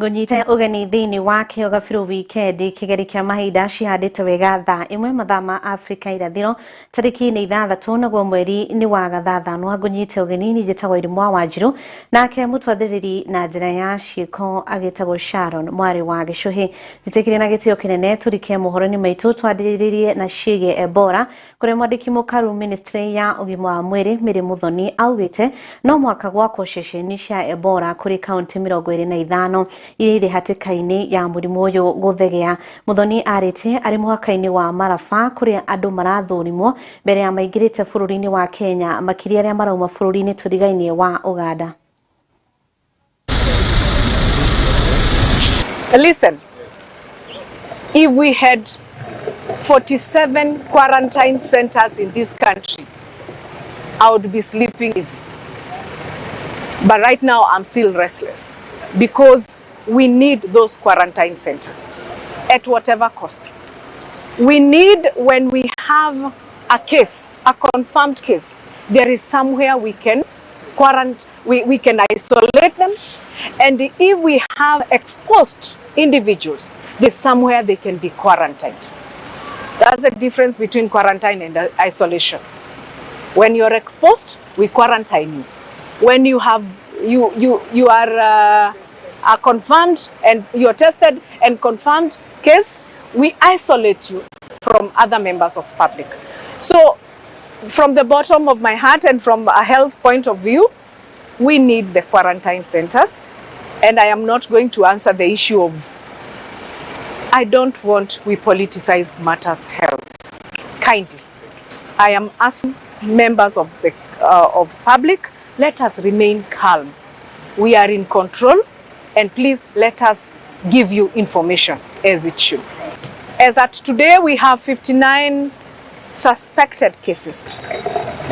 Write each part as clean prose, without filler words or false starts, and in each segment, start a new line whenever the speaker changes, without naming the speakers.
Ngonyita ugeni thini wa Kiheo Kabiru Wikendi kigeri kia mahinda cihandite wega thaa imwe mathaa ma Afrika irathiro tariki ni 6 naguo mweri ni wa gathathano ngonyite ugeni ni njitagwo Wairimu wa Wanjiru nake mutwathiriri na njira ya ciiko agitagwo Sharon mwari wa gicuhi zitekire na gitio kinene turike muhoroni maitu twadiririe na ciige Ebola kuri mwandiki mukaru ministry ya ugima wa mwiri Miri Muthoni augite no mwaka gwako ceceni cia Ebola kuri kaunti 25 iri hatikaini ya murimu uyu guthegea. Muthoni arite ari muhakaini wa Marafa kuri andu marathurimwo mbere ya maingirite bururi-ini wa Kenya makiria aria marauma bururi-ini turigainie wa Uganda.
Listen, if we had 47 quarantine centers in this country, I would be sleeping easy. But right now I'm still restless because we need those quarantine centers at whatever cost. We need, when we have a case, a confirmed case, there is somewhere we can we can isolate them, and if we have exposed individuals, there's somewhere they can be quarantined. That's the difference between quarantine and isolation. When you're exposed, we quarantine you. When you have you are confirmed and you're tested and confirmed case, we isolate you from other members of public. So from the bottom of my heart and from a health point of view, we need the quarantine centers, and I am not going to answer the issue of, I don't want we politicize matters health. Kindly, I am asking members of the of public, let us remain calm. We are in control, and please let us give you information as it should. As at today, we have 59 suspected cases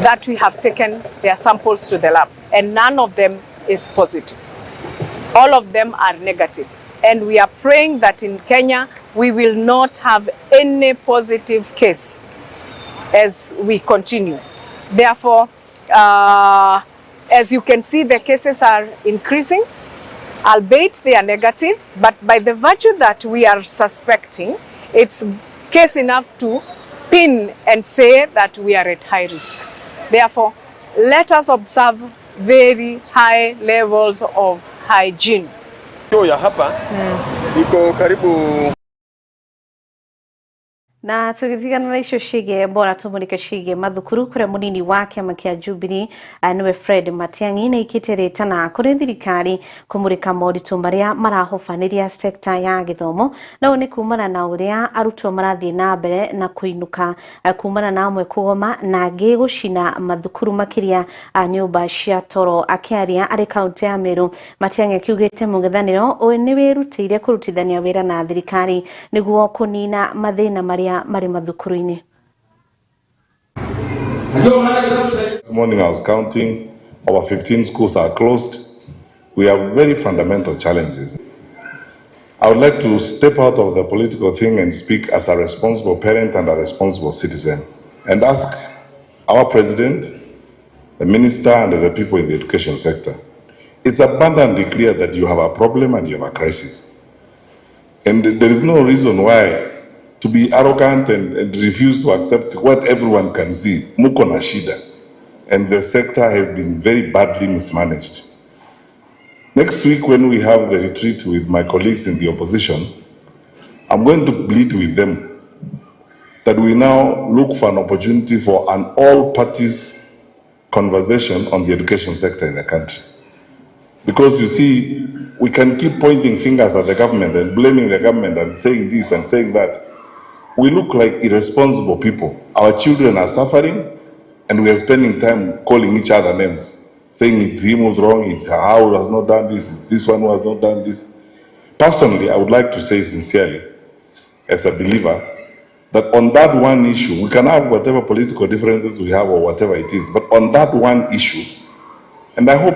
that we have taken their samples to the lab, and none of them is positive. All of them are negative, and we are praying that in Kenya we will not have any positive case as we continue. Therefore, as you can see, the cases are increasing, albeit they are negative, but by the virtue that we are suspecting, it's case enough to pin and say that we are at high risk. Therefore, let us observe very high levels of hygiene.
Ya hapa iko karibu
na tugithigana na icio ciige Ebola tumurike ciige mathukuru kuria munini wa kiama kia Jubilee niwe Fred Matiang'i na ikitiritana kuri thirikari kumurika moritu maria marahofaniria sekta ya githomo na ni kumana na uria arutwo marathie na mbere na kuinuka kumana na amwe kugoma na ngi gucina mathukuru makiria nyumba cia toro. Akiaria ari kaunti ya Meru, Matiang'i akiugite mungithaniro ni wirutire kurutithania wira na thirikari niguo kunina mathina maria mari madhukuruini.
This morning I was counting, over 15 schools are closed. We have very fundamental challenges. I would like to step out of the political thing and speak as a responsible parent and a responsible citizen and ask our president, the minister and the people in the education sector. It's abundantly clear that you have a problem and you have a crisis. And there is no reason why to be arrogant and refuse to accept what everyone can see. Muko na shida. And the sector has been very badly mismanaged. Next week, when we have the retreat with my colleagues in the opposition, I'm going to plead with them that we now look for an opportunity for an all-parties conversation on the education sector in the country. Because you see, we can keep pointing fingers at the government and blaming the government and saying this and saying that. We look like irresponsible people. Our children are suffering, and we are spending time calling each other names, saying it's him who's wrong, it's how who has not done this, this one who has not done this. Personally, I would like to say sincerely, as a believer, that on that one issue, we can have whatever political differences we have or whatever it is, but on that one issue, and I hope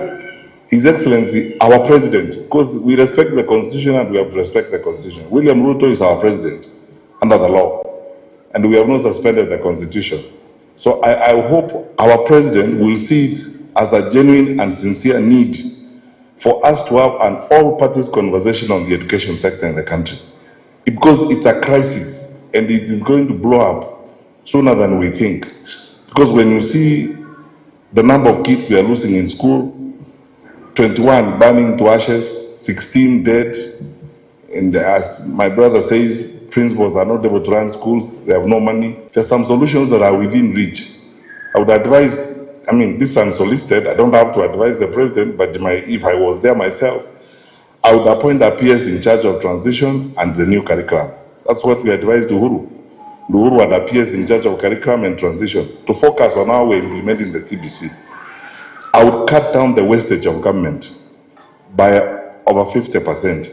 His Excellency, our President, because we respect the Constitution and we have to respect the Constitution. William Ruto is our President under the law, and we have not suspended the Constitution. So I hope our President will see it as a genuine and sincere need for us to have an all-parties conversation on the education sector in the country. Because it's a crisis and it is going to blow up sooner than we think. Because when you see the number of kids we are losing in school, 21 burning to ashes, 16 dead, and as my brother says, principals are not able to run schools, they have no money. There are some solutions that are within reach. I would advise, this is unsolicited, I don't have to advise the president, but if I was there myself, I would appoint a PS in charge of transition and the new curriculum. That's what we advised Uhuru. Uhuru had a PS in charge of curriculum and transition to focus on how we're implementing the CBC. I would cut down the wastage of government by over 50%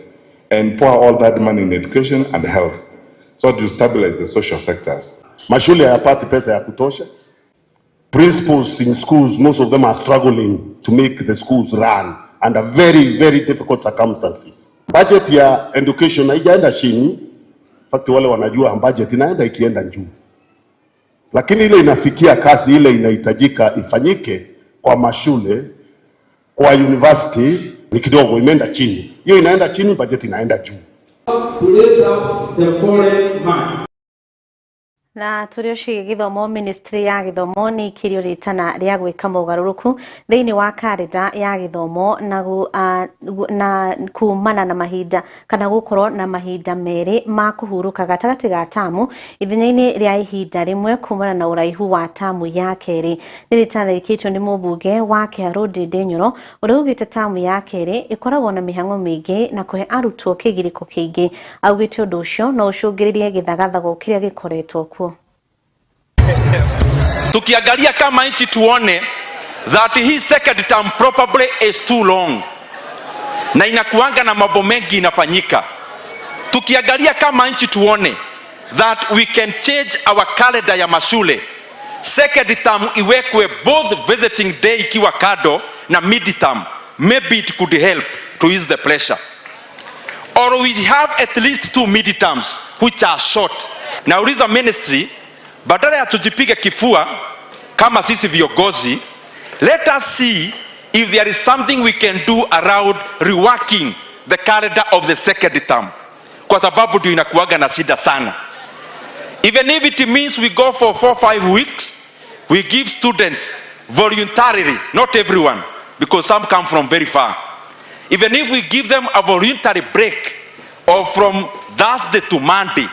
and pour all that money in education and health so to stabilize the social sectors.
Mashule hayapati pesa ya kutosha. Principals in schools, most of them are struggling to make the schools run under very, very difficult circumstances. Budget ya education haijaenda chini, fakti wale wanajua budget inaenda ikienda juu. Lakini ile inafikia kazi ile inahitajika ifanyike kwa mashule, kwa university ni kidogo imeenda chini. Hiyo inaenda chini, budget inaenda juu.
To lay down the foreign man.
Na turioshi githomo ministry ya githomo ni ikirio ritana ria gwika mugaruruku thiini wa karenda ya githomo na kumana na mahinda kana gukorwo na mahinda meri ma kuhuruka gatagati ga tamu ithenya-ini ria ihinda rimwe kumana na uraihu wa tamu ya keri. Ni ritana rikitwo ni mubunge wa Kiheo Kabiru uria ugite tamu ya keri ikoragwo na mihango mingi na kuhe arutwo kigiriko kingi. Augite undu ucio no ucungiririe githagathago kiria gikoretwo kuo.
Tukiangalia kama nchi tuone that hii second term probably is too long na inakuanga na mambo mengi inafanyika. Tukiangalia kama nchi tuone that we can change our calendar ya mashule, second term iwekwe both visiting day ikiwa kado na mid term, maybe it could help to ease the pressure. Or we have at least 2 mid terms which are short. Nauliza ministry, badala ya tujipige kifua kama sisi viongozi, let us see if there is something we can do around reworking the calendar of the second term, kwa sababu ndio inakuaga na shida sana. Even if it means we go for 4-5 weeks, we give students voluntarily, not everyone, because some come from very far. Even if we give them a voluntary break of from Thursday to Monday,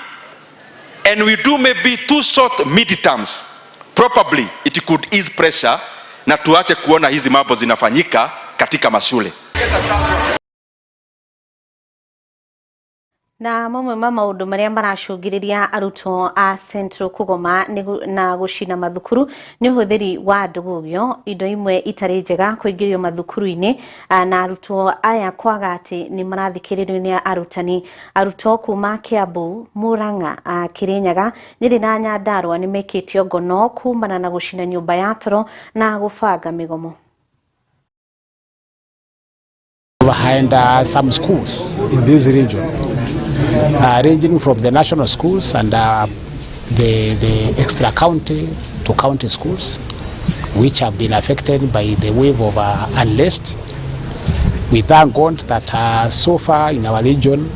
and we do maybe 2 short midterms, probably it could ease pressure na tuache kuona hizi mambo zinafanyika katika mashule.
Na mamwe ma maundu maria maracungiriria arutwo a Central kugoma na gucina mathukuru ni uhuthiri wa ndugugio, indo imwe itari njega kuingirio mathukuru-ini na arutwo aya kwaga ati ni marathikiririo ni arutani. Arutwo kuma Kiambu, Murang'a, Kirinyaga, Nyeri na Nyandarua ni mekitio ngono kumana na gucina nyumba ya toro na gubanga migomo.
Behind some schools in this region, ranging from the national schools and the extra county to county schools, which have been affected by the wave of unrest. We thank God that so far in our region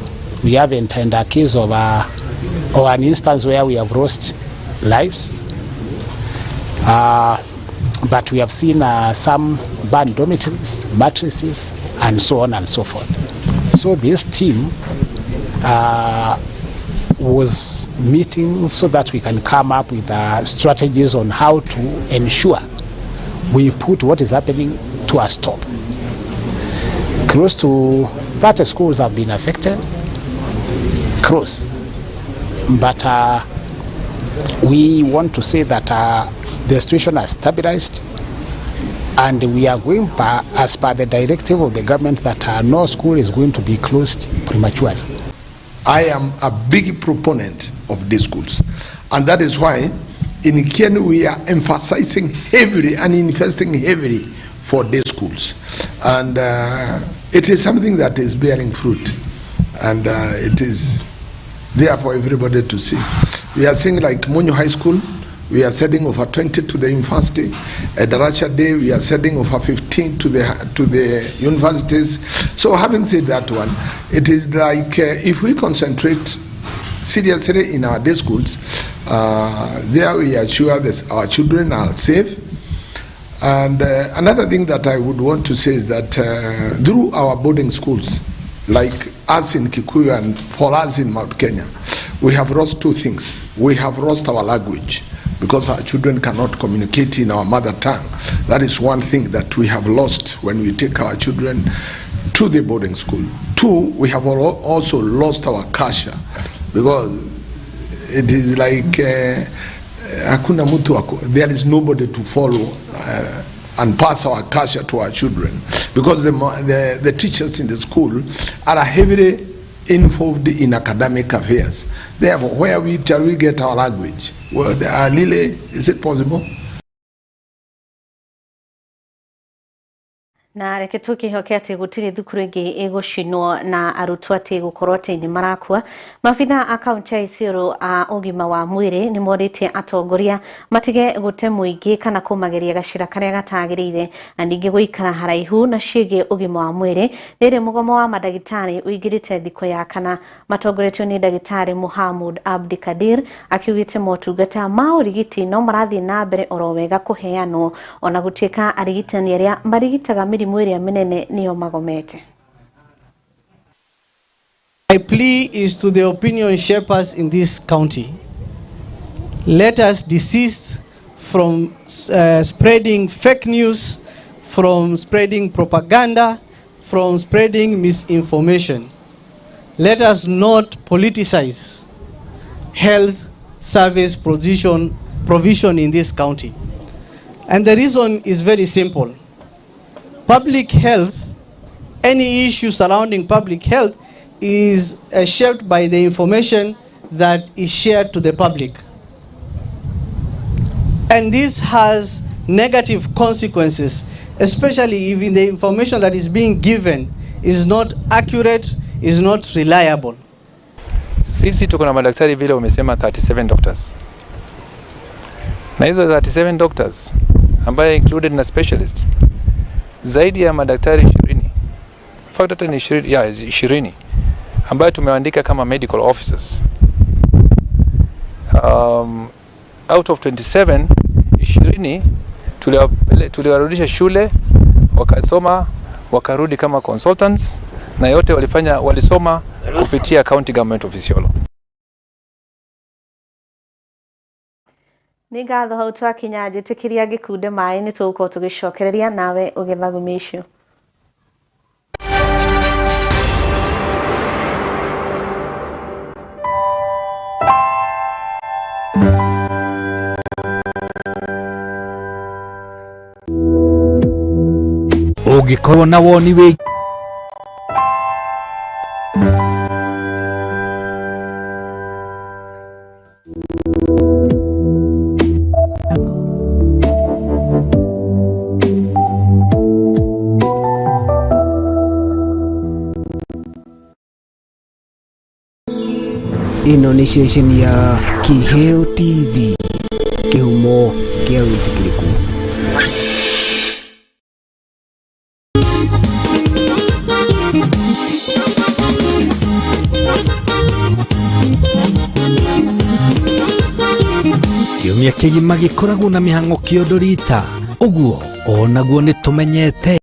we haven't had a case of or an instance where we have lost lives, but we have seen some burned dormitories, mattresses, and so on and so forth. So this team was meeting so that we can come up with strategies on how to ensure we put what is happening to a stop. Close to 30 schools have been affected, but we want to say that the situation has stabilized, and we are going as per the directive of the government that no school is going to be closed prematurely.
I am a big proponent of these schools, and that is why in Kenya we are emphasizing heavily and investing heavily for these schools, and it is something that is bearing fruit, and it is there for everybody to see. We are seeing like Monyo High School, we are sending over 20 to the university. At the Russia Day, we are sending over 15 to the universities. So having said that one, it is like if we concentrate seriously in our day schools, there we are sure that our children are safe. And another thing that I would want to say is that through our boarding schools, like us in Kikuyu and for us in Mount Kenya, we have lost two things. We have lost our language because our children cannot communicate in our mother tongue. That is one thing that we have lost when we take our children to the boarding school. Two, we have also lost our culture because it is like hakuna mtu there is nobody to follow and pass our culture to our children because the teachers in the school are heavily involved in academic affairs. Therefore, where shall we get our language? Well, Lily, is it possible?
Na reke tukihoke ati gutiri thukuru ingi igucinwo na arutwo ati gukorwo ati ni marakua. Mabitha a kaunti ya Isiolo a ugima wa mwiri ni morite atongoria matige gute muingi kana kumageria gacira karia gatagirire na ningi guikara haraihu na ciege ugima wa mwiri. Riri mugomo wa madagitari uigirite thiko ya kana matongoretio ni dagitari Muhammad Abdi Kadir akiugite motungata ma urigiti no marathi na mbere orowega kuheanwo ona gutuika arigitani aria marigitaga
My plea is to the opinion shapers in this county. Let us desist from spreading fake news, from spreading propaganda, from spreading misinformation. Let us not politicize health service provision in this county. And the reason is very simple. Public health, any issue surrounding public health is shaped by the information that is shared to the public. And this has negative consequences, especially if the information that is being given is not accurate, is not reliable.
Sisi tuko na madaktari vile umesema 37 doctors. Na hizo 37 doctors ambaye included na specialists zaidi ya madaktari 20. Fact hata ni 20 ambayo tumeandika kama medical officers. Out of 27, 20 tuliwarudisha shule wakasoma wakarudi kama consultants na yote walisoma kupitia county government of Isiolo.
Nigatho hau twakinya njitikiria gikude mai ni tuko tugicokereria nawe ugithagumisho.
Ugikorwo na woni we ino ni station ya Kiheo TV, kihumo kia witikiriku. Kiumia kigima gikoragwo na mihango kiodorita, uguo onaguo ni tumenyete.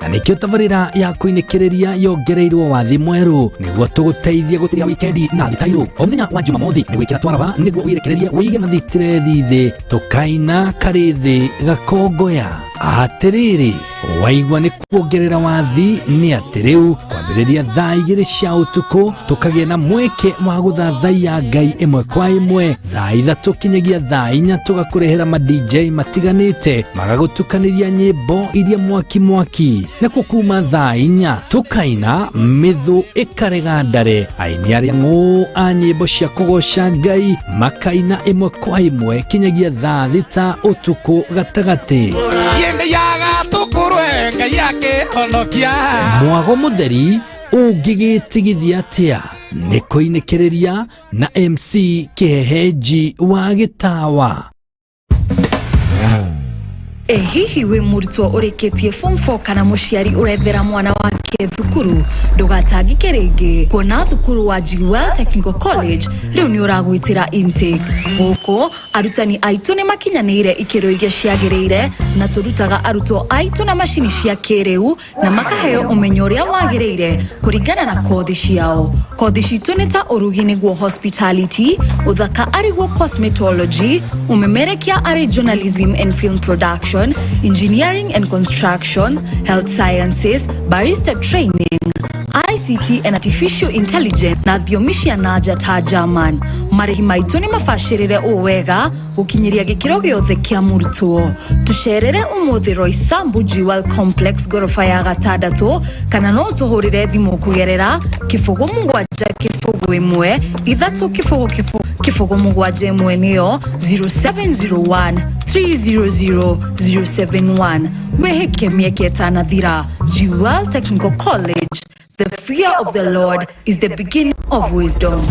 Na nikio tabarira ya kuinikiriria yongereirwo wathi mweru niguo tuguteithia gutiria wikendi na thitairu omuthenya wa Jumamothi ni gwikira twaraba niguo wirekereria wige mathitire thithi tukaina karithi gakongoya atiriri waigwa ni kuongerera wathi ni atiriu kwambiriria thaa 2 cia utuku tukagia na mweke wa guthathaiya Ngai imwe kwa imwe thaa 3 kinyagia thaa 4 tugakurehera ma DJ matiganite magagutukaniria nyimbo iria mwaki na kuma thaa 4 tukaina mithu ikarega ndare aini aria ng'u a nyimbo cia kugoca Ngai makaina imwe kwa imwe kinyagia thaa 6 utuku gatagati mwago mutheri ungigitigithia atia nĩ kũinĩkĩrĩria na MC Kiheheji wa Gĩtawa.
Hihi wĩ mũrutwo ũrĩkĩtie form 4 kana mũciari ũrethera mwana wake thukuru, ndũgatangĩke rĩngĩ, kuona thukuru wa Wanjiru Technical College rĩu nĩ ũragwĩtĩra intake. Gũkũ arutani aitũ nĩ makinyanĩire ikĩro iria ciagĩrĩire, na tũrutaga arutwo aitũ na macini cia kĩrĩu na makaheo ũmenyo ũrĩa wagĩrĩire kũringana na kothi ciao. Kothi citũ nĩ ta ũrugi nĩguo hospitality, ũthaka arĩguo cosmetology, ũmemerekia arĩ journalism and film production, engineering and construction, health sciences, barista training, ICT and artificial intelligence na thiomi cia nanja ta German. Marĩhi maitũ nĩ mabacĩrĩre wega gũkinyĩria gĩkĩro gĩothe kĩa mũrutwo. Tũcerere ũmũthĩ Roysambu Jewel Complex gorofa ya gatandatũ, kana no tũhũrĩre thimũ kũgerera 0771 300 nĩyo 0701 300 071. Wĩhĩke mĩeke ĩtanathira. Jewel Technical College. The fear of the Lord is the beginning of wisdom.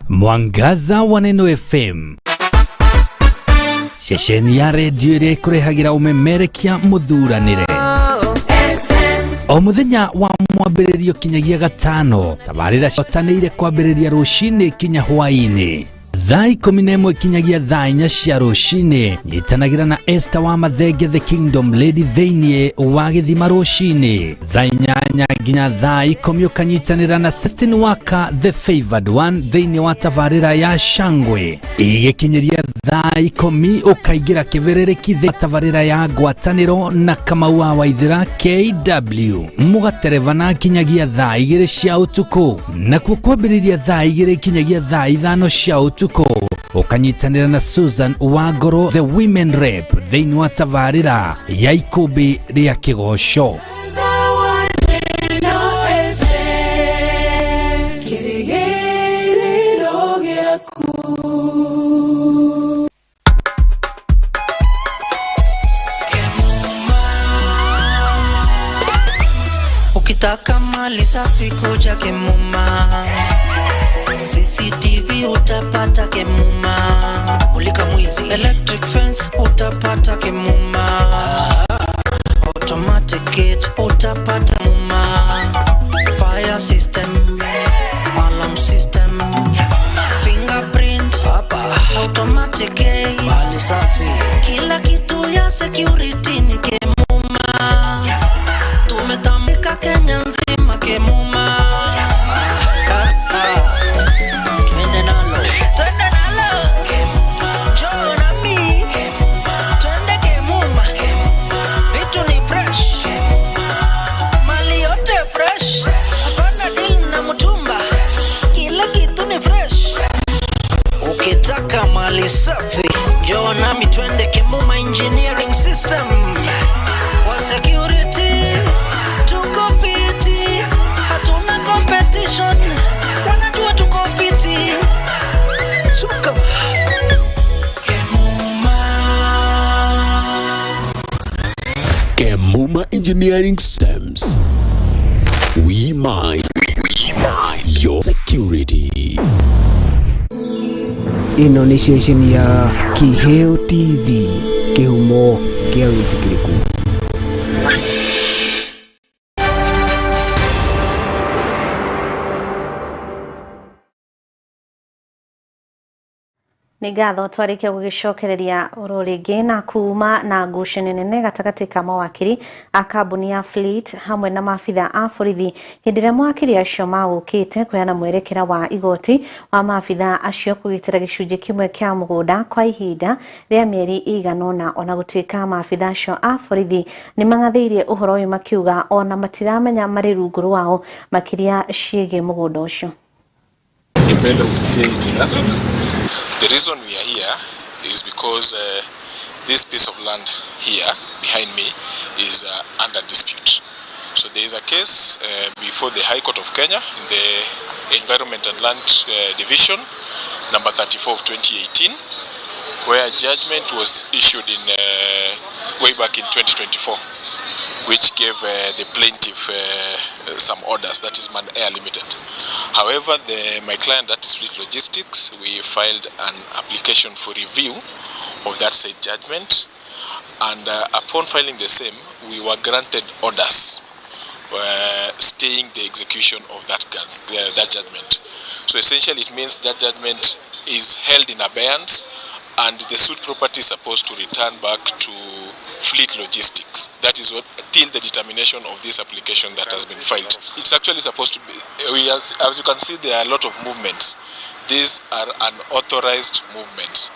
Mwangaza wa Neno FM, ceceni ya redio ĩrĩa ĩkũrehagira ũmemerekia mũthuranĩre. O mũthenya wa mwambĩrĩrio kinyagia gatano, tabarĩra ciotanĩire kwambĩrĩria rũcinĩ kinya hwainĩ. Thaa 11 kinyagia thaa 4 cia rũcinĩ, nyitanagĩra na Esther wa Mathenge the Kingdom Lady thĩinĩ wa Gĩthima rũcinĩ. Thaa 8 nginya thaa 10 ũkanyitanĩra na Sestin Waka the Favored One thĩinĩ wa tabarĩra ya Shangwe. Igĩkinyĩria thaa 10 ũkaingĩra kĩberereki thĩinĩ wa tabarĩra ya Ngwatanĩro na Kamau wa Waithĩra KW. Mũgaterevana kinyagia thaa 2 cia ũtukũ, nakuo kwambĩrĩria thaa 2 kinyagia thaa 5 cia ũtukũ ukanyitanĩra na Susan Wangoro the Women Rep thĩinĩ wa tabarĩra ya ikũmbĩ rĩa Kĩgoco.
Ukitaka mali safi kuja Kemuma, CCTV utapata Kemuma, mulika mwizi, electric fence utapata Kemuma, automatic gate utapata Kemuma, fire system, alarm system, fingerprint hapa, automatic gate, mali safi, kila kitu ya security ni Kemuma, tumetambika Kenya nzima Kemuma. Ukitaka mali safi, njoo nami twende Kemuma Engineering System. Kwa security tuko fiti, hatuna competition, wanajua tuko fiti. Suka
Kemuma Engineering Systems. We mind your security.
Ino ni station ya Kiheo TV, kihumo kia witikiriku.
Nĩ ngatho twarĩkia gũgĩcokereria ũrũrĩngĩ na kuma na ngucanio nene gatagatĩ ka mawakiri a kambuni ya Fleet hamwe na maabitha a borithi hĩndĩ ĩrĩa mawakiri acio magũkĩte kũheana mwerekera wa igoti wa maabitha acio kũgitĩra gĩcunjĩ kĩmwe kĩa mũgũnda kwa ihinda rĩa mĩeri ĩigana ũna, ona gũtuĩka maabitha acio a borithi nĩ mangathĩirie ũhoro ũyũ makiuga ona matiramenya marĩ rungu rwao makĩria ciĩgiĩ mũgũnda ũcio.
The reason we are here is because this piece of land here behind me is under dispute. So there is a case before the High Court of Kenya in the Environment and Land Division number 34 of 2018, where a judgment was issued in way back in 2024. which gave the plaintiff some orders, that is Man Air Limited. However, my client, that is Fleet Logistics, we filed an application for review of that said judgment, and upon filing the same, we were granted orders staying the execution of that judgment. So essentially it means that judgment is held in abeyance and the suit property is supposed to return back to Fleet Logistics. That is what till the determination of this application that has been filed. It's actually supposed to be, as you can see, there are a lot of movements. These are unauthorized movements.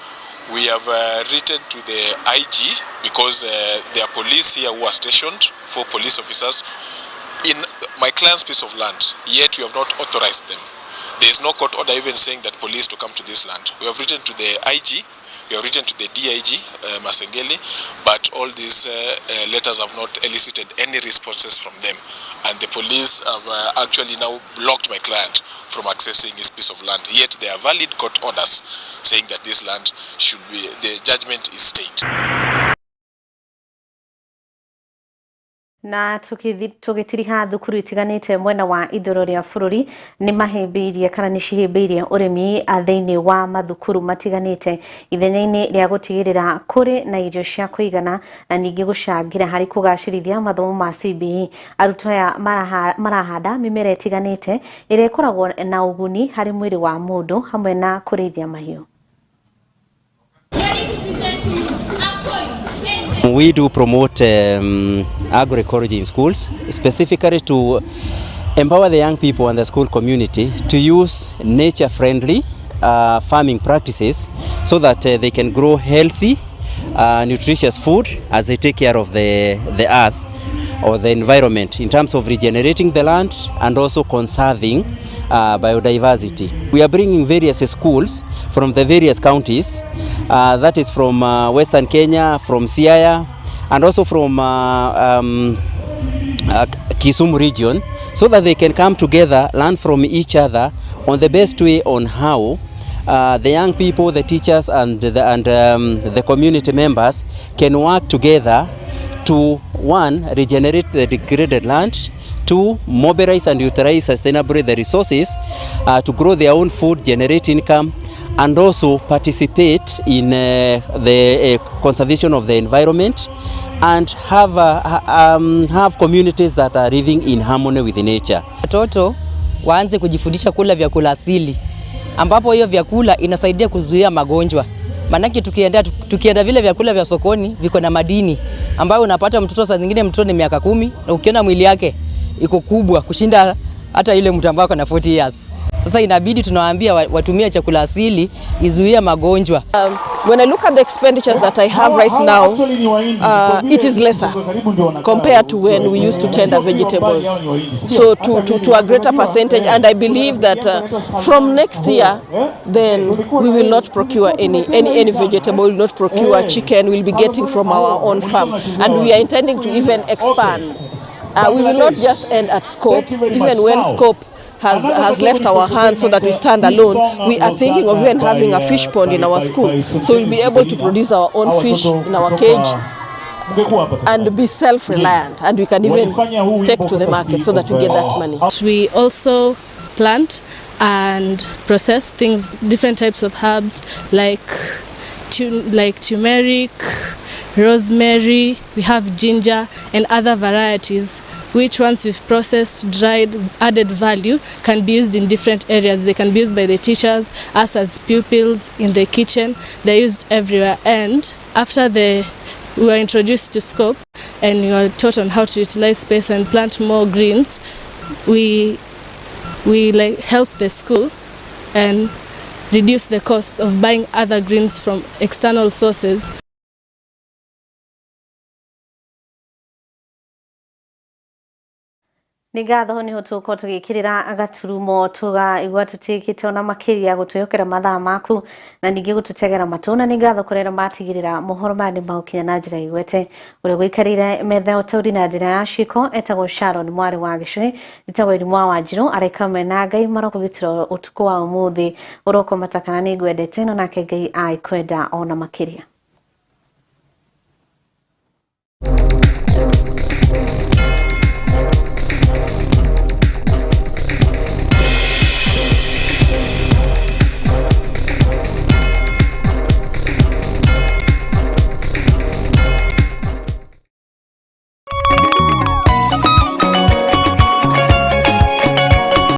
We have written to the IG because there are police here who are stationed, 4 police officers in my client's piece of land, yet we have not authorized them. There is no court order even saying that police to come to this land. We have written to the IG, we have written to the DIG, Masengeli, but all these letters have not elicited any responses from them. And the police have actually now blocked my client from accessing his piece of land. Yet there are valid court orders saying that this land should be, the judgment is stayed.
Na tugitiriha thukuru itiganite mwena wa ithuro ria bururi ni mahimbiirie kana ni cihimbiirie urimi thiini wa mathukuru matiganite ithenya-ini ria gutigirira kuri na irio cia kuigana na ningi gucangira hari kugacirithia mathomo ma CBE. Arutwo aya marahanda mimera itiganite iria ikoragwo na uguni hari mwiri wa mundu hamwe na kurithia mahiu.
We do promote agroecology in schools, specifically to empower the young people and the school community to use nature-friendly farming practices so that they can grow healthy, nutritious food as they take care of the earth or the environment in terms of regenerating the land and also conserving biodiversity. We are bringing various schools from the various counties, that is from Western Kenya, from Siaya, and also from Kisumu region, so that they can come together, learn from each other on the best way on how the young people, the teachers, and the community members can work together to, 1, regenerate the degraded land, 2, mobilize and utilize sustainably the resources to grow their own food, generate income, and also participate in the conservation of the environment and have communities that are living in harmony with nature.
Watoto waanze kujifundisha kula vyakula asili, ambapo hiyo vyakula inasaidia kuzuia magonjwa. Manake tukienda vile vyakula vya sokoni viko na madini ambayo unapata mtoto saa zingine mtoto ni miaka 10 na ukiona mwili yake iko kubwa kushinda hata ile mtu ambaye ana 40 years. Sasa inabidi tunawaambia watumie chakula asili izuia magonjwa.
When I look at the expenditures that I have right now, it is lesser compared to when we used to tender vegetables. So to a greater percentage, and I believe that from next year, then we will not procure any vegetable, we will not procure chicken, we will be getting from our own farm. And we are intending to even expand. We will not just end at scope, even when scope has left our hands so that we stand alone. We are thinking of even having a fish pond in our school, so we'll be able to produce our own fish in our cage and be self-reliant, and we can even take to the market so that we get that money.
We also plant and process things, different types of herbs like turmeric, rosemary, we have ginger and other varieties, which once we've processed, dried, added value, can be used in different areas. They can be used by the teachers, us as pupils in the kitchen. They're used everywhere. And after we were introduced to scope and we were taught on how to utilize space and plant more greens, we helped the school and reduce the cost of buying other greens from external sources.
Nigatho ni hutuko tugikirira agaturumo tuga igwa tutikite ona makiria gutuyokera mathaa maku na ningi gututegera matuna. Nigatho kurera matigirira mohoro mani maukinya na njira igwete uri gwikarire metha utauri na njira ya shiko etagwo Sharon mwari wa gicui itagwo Wairimu wa Wanjiru areka mena Ngai marokugitira utuko wa umuthi uroko matakana ni gwendete no nake Ngai aikwenda ona makiria.